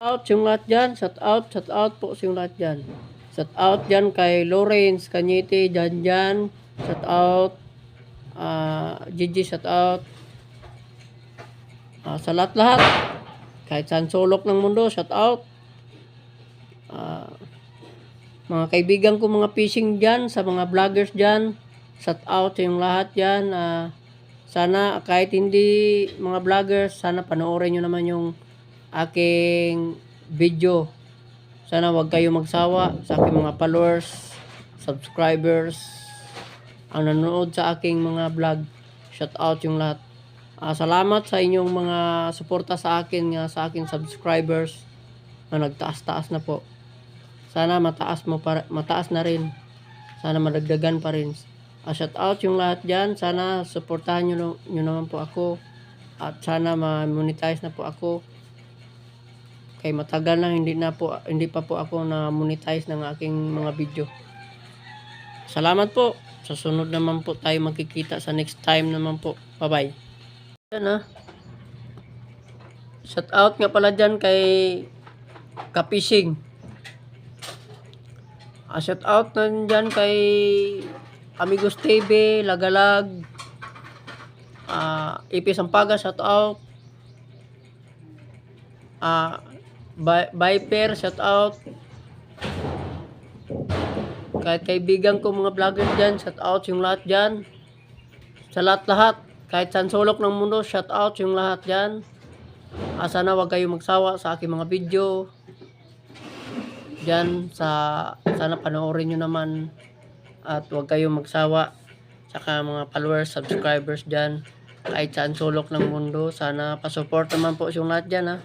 Out yung lahat dyan. Shout out po yung lahat dyan. Shout out dyan kay Lawrence Cañete, dyan. Shout out. Gigi, shout out. Sa lahat. Kahit saan sulok ng mundo, shout out. Mga kaibigan ko, mga fishing dyan, sa mga vloggers dyan, shout out yung lahat dyan. Sana kahit hindi mga vloggers, sana panoorin nyo naman yung aking video. Sana wag kayo magsawa sa aking mga followers, subscribers, ang nanonood sa aking mga vlog. Shout out yung lahat. Salamat sa inyong mga suporta sa akin, sa aking subscribers na nagtaas-taas na po. Sana mataas na rin. Sana madagdagan pa rin. Shout out yung lahat dyan. Sana suportahan nyo naman po ako. At sana ma-monetize na po ako. Kay matagal na hindi pa po ako na-monetize ng aking mga video. Salamat po. Sa sunod naman po tayo magkikita sa next time naman po. Bye-bye. Yan Shout out nga pala dyan kay Kapishing. Shout out na dyan kay Amigos TV, Lagalag, EP Sampaga, shout out. Viper, shout out. Kahit kaibigan ko mga vlogger dyan, shout out yung lahat dyan. Sa lahat. Kahit saan sulok ng mundo, shout out yung lahat dyan. Sana wag kayo magsawa sa aking mga video. Dyan, sana panoorin nyo naman. At wag kayo magsawa. Saka mga followers, subscribers dyan. Kahit saan sulok ng mundo, sana pasupport naman po yung lahat dyan